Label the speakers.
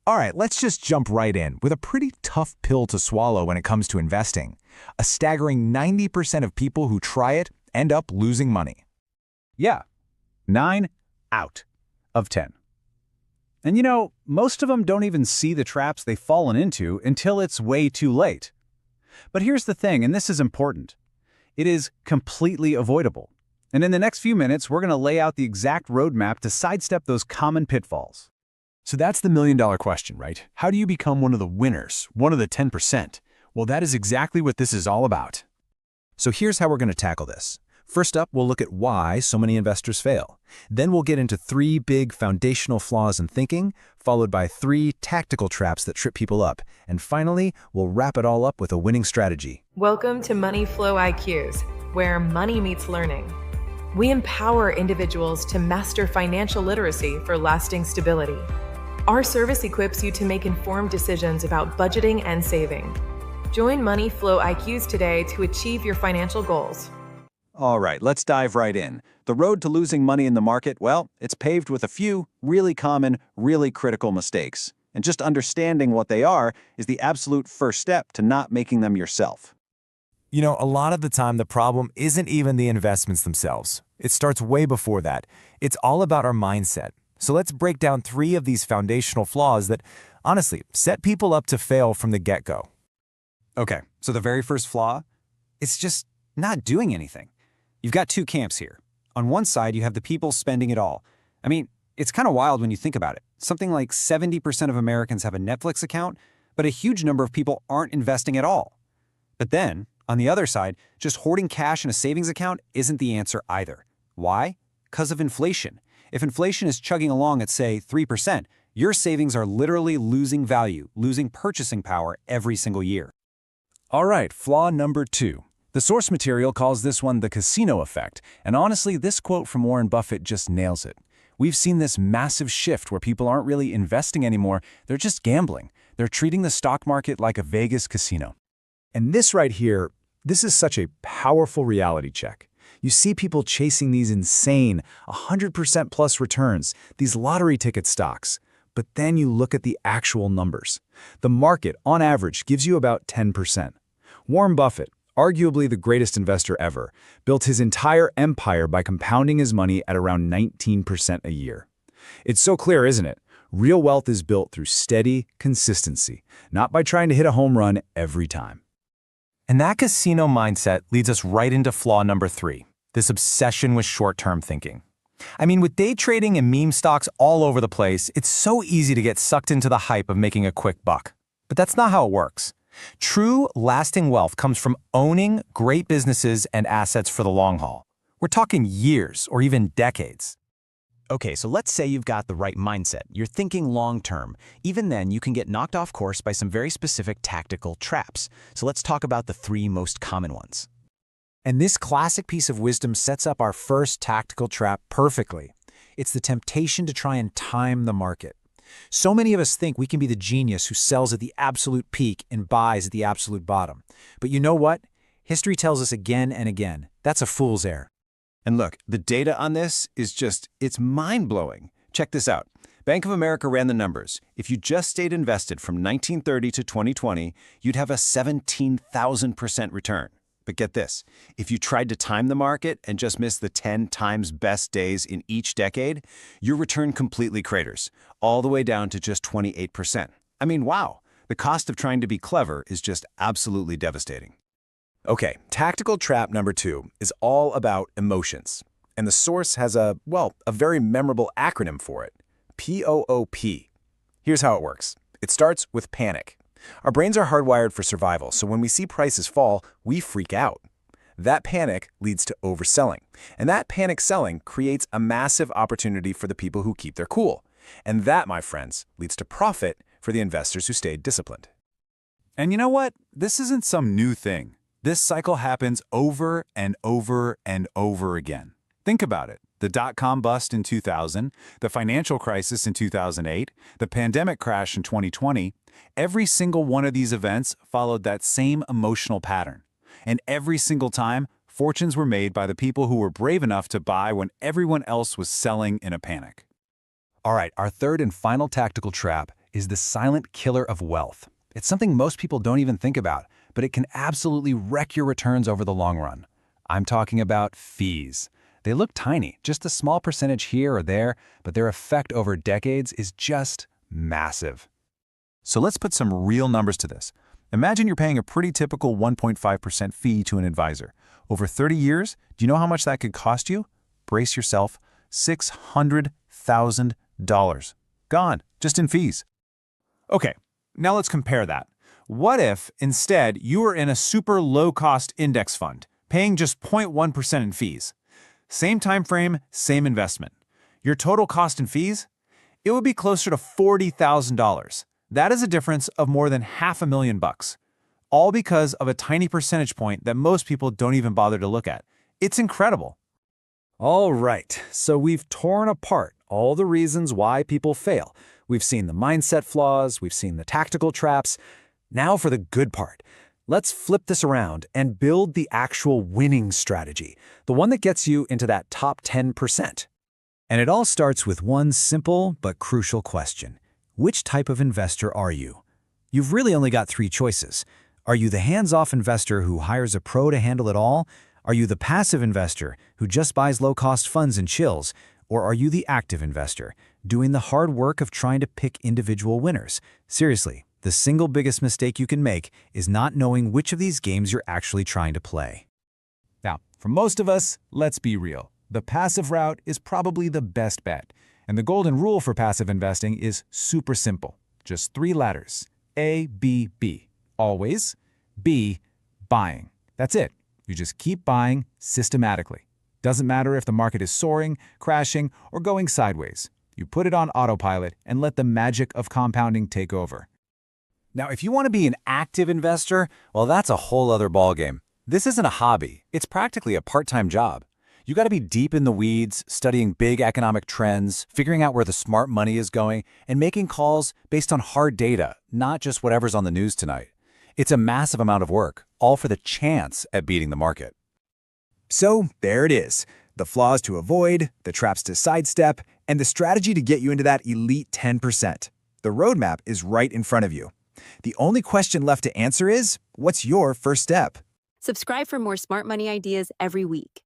Speaker 1: All right, let's just jump right in with a pretty tough pill to swallow when it comes to investing. A staggering 90% of people who try it end up losing money.
Speaker 2: Yeah, 9 out of 10. And most of them don't even see the traps they've fallen into until it's way too late. But here's the thing, and this is important. It is completely avoidable. And in the next few minutes, we're going to lay out the exact roadmap to sidestep those common pitfalls.
Speaker 3: So that's the million-dollar question, right? How do you become one of the winners, one of the 10%? Well, that is exactly what this is all about.
Speaker 1: So here's how we're going to tackle this. First up, we'll look at why so many investors fail. Then we'll get into 3 big foundational flaws in thinking, followed by 3 tactical traps that trip people up. And finally, we'll wrap it all up with a winning strategy.
Speaker 4: Welcome to Money Flow IQs, where money meets learning. We empower individuals to master financial literacy for lasting stability. Our service equips you to make informed decisions about budgeting and saving. Join Money Flow IQs today to achieve your financial goals.
Speaker 2: All right, let's dive right in. The road to losing money in the market, well, it's paved with a few really common, really critical mistakes. And just understanding what they are is the absolute first step to not making them yourself.
Speaker 1: You know, a lot of the time, the problem isn't even the investments themselves. It starts way before that. It's all about our mindset. So let's break down 3 of these foundational flaws that, honestly, set people up to fail from the get-go.
Speaker 2: Okay, so the very first flaw, it's just not doing anything. You've got 2 camps here. On one side, you have the people spending it all. I mean, it's kind of wild when you think about it. Something like 70% of Americans have a Netflix account, but a huge number of people aren't investing at all. But then, on the other side, just hoarding cash in a savings account isn't the answer either. Why? Because of inflation. If inflation is chugging along at, say, 3%, your savings are literally losing value, losing purchasing power every single year.
Speaker 3: All right, flaw number 2. The source material calls this one the casino effect, and honestly, this quote from Warren Buffett just nails it. We've seen this massive shift where people aren't really investing anymore, they're just gambling. They're treating the stock market like a Vegas casino.
Speaker 5: And this right here, this is such a powerful reality check. You see people chasing these insane 100% plus returns, these lottery ticket stocks. But then you look at the actual numbers. The market, on average, gives you about 10%. Warren Buffett, arguably the greatest investor ever, built his entire empire by compounding his money at around 19% a year. It's so clear, isn't it? Real wealth is built through steady consistency, not by trying to hit a home run every time.
Speaker 1: And that casino mindset leads us right into flaw number 3, this obsession with short-term thinking. I mean, with day trading and meme stocks all over the place, it's so easy to get sucked into the hype of making a quick buck. But that's not how it works. True, lasting wealth comes from owning great businesses and assets for the long haul. We're talking years or even decades.
Speaker 6: Okay, so let's say you've got the right mindset. You're thinking long-term. Even then, you can get knocked off course by some very specific tactical traps. So let's talk about the 3 most common ones.
Speaker 1: And this classic piece of wisdom sets up our first tactical trap perfectly. It's the temptation to try and time the market. So many of us think we can be the genius who sells at the absolute peak and buys at the absolute bottom. But you know what? History tells us again and again, that's a fool's errand.
Speaker 2: And look, the data on this is it's mind-blowing. Check this out. Bank of America ran the numbers. If you just stayed invested from 1930 to 2020, you'd have a 17,000% return. But get this, if you tried to time the market and just missed the 10 times best days in each decade, your return completely craters, all the way down to just 28%. I mean, wow, the cost of trying to be clever is just absolutely devastating.
Speaker 1: Okay, tactical trap number 2 is all about emotions. And the source has a very memorable acronym for it, POOP. Here's how it works. It starts with panic. Our brains are hardwired for survival, so when we see prices fall, we freak out. That panic leads to overselling, and that panic selling creates a massive opportunity for the people who keep their cool. And that, my friends, leads to profit for the investors who stayed disciplined.
Speaker 3: And you know what? This isn't some new thing. This cycle happens over and over and over again. Think about it. The dot-com bust in 2000, the financial crisis in 2008, the pandemic crash in 2020, every single one of these events followed that same emotional pattern. And every single time, fortunes were made by the people who were brave enough to buy when everyone else was selling in a panic.
Speaker 1: All right, our third and final tactical trap
Speaker 2: is the silent killer of wealth. It's something most people don't even think about, but it can absolutely wreck your returns over the long run. I'm talking about fees. They look tiny, just a small percentage here or there, but their effect over decades is just massive.
Speaker 3: So let's put some real numbers to this. Imagine you're paying a pretty typical 1.5% fee to an advisor. Over 30 years, do you know how much that could cost you? Brace yourself, $600,000. Gone, just in fees.
Speaker 2: Okay, now let's compare that. What if, instead, you were in a super low-cost index fund, paying just 0.1% in fees? Same time frame, same investment. Your total cost in fees? It would be closer to $40,000. That is a difference of more than $500,000, all because of a tiny percentage point that most people don't even bother to look at. It's incredible.
Speaker 5: All right, so we've torn apart all the reasons why people fail. We've seen the mindset flaws, we've seen the tactical traps. Now for the good part. Let's flip this around and build the actual winning strategy, the one that gets you into that top 10%. And it all starts with one simple but crucial question. Which type of investor are you? You've really only got three choices. Are you the hands-off investor who hires a pro to handle it all? Are you the passive investor who just buys low-cost funds and chills? Or are you the active investor, doing the hard work of trying to pick individual winners? Seriously, the single biggest mistake you can make is not knowing which of these games you're actually trying to play.
Speaker 3: Now, for most of us, let's be real. The passive route is probably the best bet. And the golden rule for passive investing is super simple. Just 3 letters. A, B, B. Always. B, buying. That's it. You just keep buying systematically. Doesn't matter if the market is soaring, crashing, or going sideways. You put it on autopilot and let the magic of compounding take over.
Speaker 2: Now, if you want to be an active investor, well, that's a whole other ballgame. This isn't a hobby. It's practically a part-time job. You got to be deep in the weeds, studying big economic trends, figuring out where the smart money is going, and making calls based on hard data, not just whatever's on the news tonight. It's a massive amount of work, all for the chance at beating the market.
Speaker 5: So there it is. The flaws to avoid, the traps to sidestep, and the strategy to get you into that elite 10%. The roadmap is right in front of you. The only question left to answer is, what's your first step?
Speaker 7: Subscribe for more smart money ideas every week.